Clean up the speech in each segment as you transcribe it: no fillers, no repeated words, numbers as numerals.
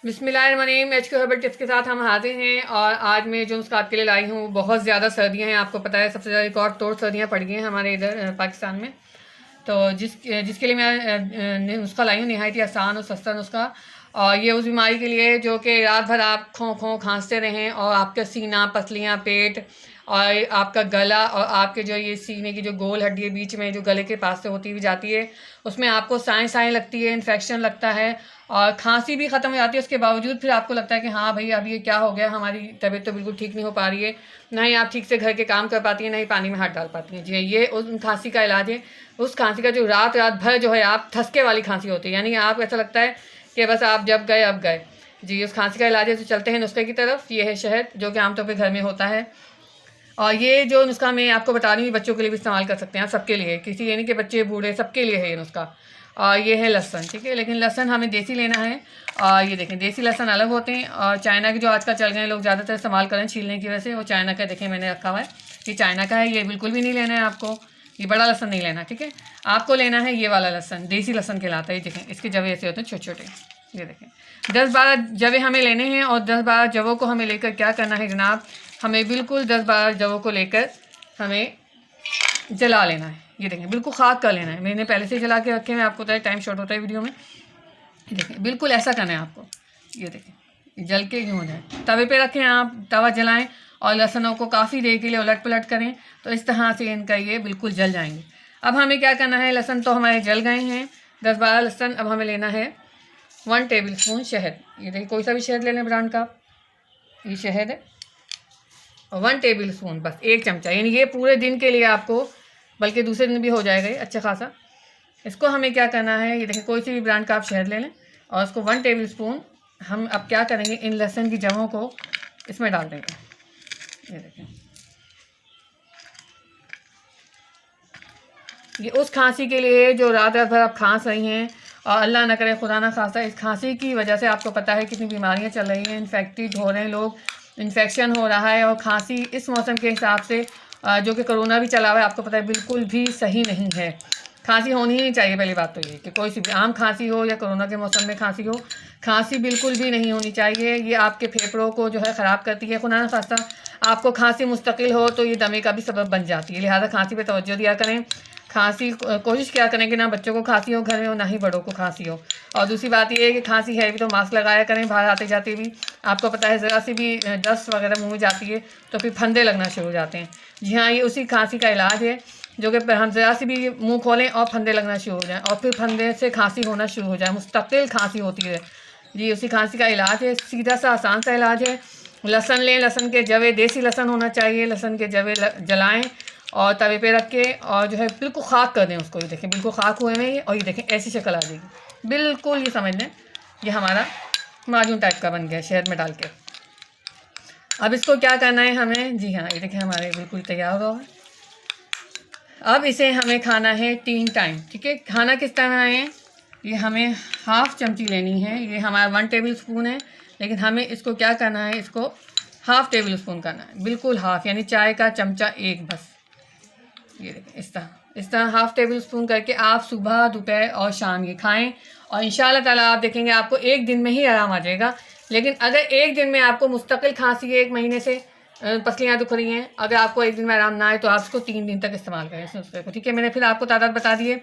बिस्मिल्लाहिर्रहमानिर्रहीम। HQ herbal tips के साथ हम हाजिर हैं और आज मैं जो नुस्खा आपके लिए लाई हूँ, बहुत ज़्यादा सर्दियाँ हैं, आपको पता है सबसे ज़्यादा रिकॉर्ड तोड़ सर्दियाँ पड़ गई हैं हमारे इधर पाकिस्तान में। तो जिसके लिए मैं नुस्खा लाई हूँ, नहायत ही आसान और सस्ता नुस्खा। और ये उस बीमारी के लिए जो कि रात भर आप खों खों खांसते रहें और आपका सीना, पसलियाँ, पेट और आपका गला और आपके जो ये सीने की जो गोल हड्डी है बीच में जो गले के पास से होती हुई जाती है, उसमें आपको साएँ साएँ लगती है, इन्फेक्शन लगता है और खांसी भी ख़त्म हो जाती है। उसके बावजूद फिर आपको लगता है कि हाँ भाई, अब ये क्या हो गया, हमारी तबीयत तो बिल्कुल ठीक नहीं हो पा रही है, ना ही आप ठीक से घर के काम कर पाती हैं, ना ही पानी में हाथ डाल पाती हैं। जी हाँ, ये उस खांसी का इलाज है। उस खांसी का जो रात भर जो है आप ठसके वाली खांसी होती है, यानी आप ऐसा लगता है कि बस आप जब गए अब गए। जी, उस खांसी का इलाज है। तो चलते हैं नुस्खे की तरफ। ये है शहद, जो कि आमतौर पर घर में होता है। और ये जो नुस्खा मैं आपको बता रही हूँ, बच्चों के लिए भी इस्तेमाल कर सकते हैं आप, सबके लिए, किसी ये नहीं कि बच्चे बूढ़े, सबके लिए है ये नुस्खा। और ये है लहसुन, ठीक है, लेकिन लहसुन हमें देसी लेना है। और ये देखें, देसी लहसुन अलग होते हैं और चाइना के जो आजकल चल गए हैं लोग ज़्यादातर इस्तेमाल करें छीलने की वजह से, वो चाइना का देखें मैंने रखा हुआ है, ये चाइना का है। ये बिल्कुल भी नहीं लेना है आपको, ये बड़ा लहसुन नहीं लेना, ठीक है। आपको लेना है ये वाला लहसुन, देसी लहसुन कहलाता है। ये देखें, इसके जवे ऐसे होते हैं छोटे छोटे। ये देखें, 10-12 जवे हमें लेने हैं और 10-12 जवों को हमें लेकर क्या करना है जनाब, हमें बिल्कुल 10-12 जवों को लेकर हमें जला लेना है। ये देखें, बिल्कुल खाक कर लेना है। मैंने पहले से जला के रखे हैं, आपको पता है टाइम शॉर्ट होता है वीडियो में। ये देखें, बिल्कुल ऐसा करना है आपको। ये देखें, जल के क्यों हो जाए, तवे पे रखें, आप तवा जलाएं और लहसनों को काफ़ी देर के लिए उलट पलट करें, तो इस तरह से इनका ये बिल्कुल जल जाएंगे। अब हमें क्या करना है, लहसुन तो हमारे जल गए हैं, 10-12 लहसुन। अब हमें लेना है 1 टेबल स्पून शहद। ये देखिए, कोई सा भी शहद ले लें ब्रांड का, ये शहद है। और 1 टेबल स्पून, बस 1 चमचा, यानी ये पूरे दिन के लिए आपको, बल्कि दूसरे दिन भी हो जाएगा ये अच्छा खासा। इसको हमें क्या करना है, ये देखिए कोई सी भी ब्रांड का आप शहद ले लें और उसको 1 टेबल स्पून हम अब क्या करेंगे, इन लहसुन की जवों को इसमें डाल देंगे। ये देखें, ये उस खांसी के लिए जो रात भर आप खांस रही हैं और अल्लाह ना करे खुदा ना खास्ता, इस खांसी की वजह से आपको पता है कितनी बीमारियां चल रही हैं, इन्फेक्टेड हो रहे हैं लोग, इन्फेक्शन हो रहा है। और खांसी इस मौसम के हिसाब से जो कि कोरोना भी चला हुआ है, आपको पता है बिल्कुल भी सही नहीं है। खांसी होनी ही नहीं चाहिए। पहली बात तो ये कि कोई सी भी आम खांसी हो या कोरोना के मौसम में खांसी हो, खांसी बिल्कुल भी नहीं होनी चाहिए। ये आपके फेफड़ों को जो है ख़राब करती है। खुदा ना खास्ता आपको खांसी मुस्तकिल हो तो ये दमे का भी सबब बन जाती है। लिहाजा खांसी पे तवज्जो दिया करें। खांसी कोशिश क्या करें कि ना बच्चों को खांसी हो घर में, और ना ही बड़ों को खांसी हो। और दूसरी बात ये है कि खांसी है भी तो मास्क लगाया करें बाहर आते जाते भी। आपको पता है ज़रा सी भी डस्ट वगैरह मुंह में जाती है तो फिर फंदे लगना शुरू हो जाते हैं। जी हाँ, ये उसी खांसी का इलाज है, जो कि हम ज़रा सी भी मुंह खोलें और फंदे लगना शुरू हो जाएँ और फिर फंदे से खांसी होना शुरू हो जाए, मुस्तकिल खांसी होती है। जी, उसी खांसी का इलाज है, सीधा सा आसान सा इलाज है। लहसुन लें, लहसुन के जवे, देसी लहसुन होना चाहिए। लहसुन के जवे जलाएँ और तवे पे रख के और जो है बिल्कुल खाक कर दें उसको। ये देखें, बिल्कुल खाक हुए में, और ये देखें ऐसी शक्ल आ जाएगी बिल्कुल। ये समझ लें ये हमारा माजून टाइप का बन गया शहद में डाल के। अब इसको क्या करना है हमें, जी हाँ, ये देखें हमारे बिल्कुल तैयार हो गया। अब इसे हमें खाना है 3 टाइम, ठीक है। खाना किस तरह है, ये हमें हाफ़ चमची लेनी है। ये हमारा 1 टेबल स्पून है, लेकिन हमें इसको क्या करना है, इसको हाफ़ टेबल स्पून करना है, बिल्कुल हाफ़, यानी चाय का चमचा 1 बस। ये देखें, इस तरह हाफ़ टेबल स्पून करके आप सुबह, दोपहर और शाम ये खाएं और इंशाल्लाह ताला आप देखेंगे आपको 1 दिन में ही आराम आ जाएगा। लेकिन अगर 1 दिन में आपको मुस्तकिल खांसी है, 1 महीने से पसलियाँ दुख रही हैं, अगर आपको 1 दिन में आराम ना आए तो आप इसको 3 दिन तक इस्तेमाल करें इस नुस्खे को, ठीक है। मैंने फिर आपको तादाद बता दी है।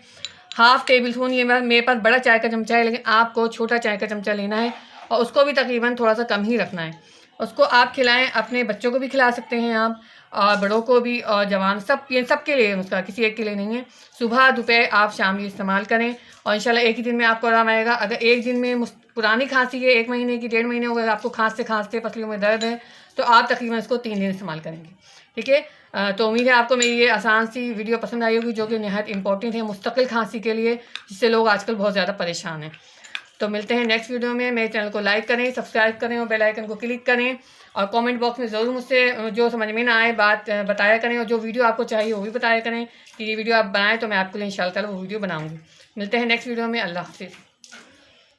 हाफ़ टेबल स्पून, ये मेरे पास बड़ा चाय का चमचा है, लेकिन आपको छोटा चाय का चमचा लेना है और उसको भी तकरीबन थोड़ा सा कम ही रखना है। उसको आप खिलाएं, अपने बच्चों को भी खिला सकते हैं आप, और बड़ों को भी, और जवान, सब, ये सबके लिए उसका, किसी एक के लिए नहीं है। सुबह, दोपहर, आप शाम ये इस्तेमाल करें और इंशाल्लाह 1 ही दिन में आपको आराम आएगा। अगर 1 दिन में पुरानी खांसी है, 1 महीने की, 1.5 महीने हो गए आपको खांसते खांसते पसलियों में दर्द है, तो आप तकरीबन इसको 3 दिन इस्तेमाल करेंगे, ठीक है। तो उम्मीद है आपको मेरी ये आसान सी वीडियो पसंद आई होगी, जो कि नहायत इंपॉर्टेंट है मुस्तकिल खांसी के लिए, जिससे लोग आजकल बहुत ज़्यादा परेशान हैं। तो मिलते हैं नेक्स्ट वीडियो में। मेरे चैनल को लाइक करें, सब्सक्राइब करें और बेल आइकन को क्लिक करें और कमेंट बॉक्स में ज़रूर मुझसे जो समझ में ना आए बात बताया करें, और जो वीडियो आपको चाहिए वो भी बताया करें कि ये वीडियो आप बनाएं, तो मैं आपके लिए इंशाल्लाह ताला वो वीडियो बनाऊंगी। मिलते हैं नेक्स्ट वीडियो में। अल्लाह हाफ़िज़।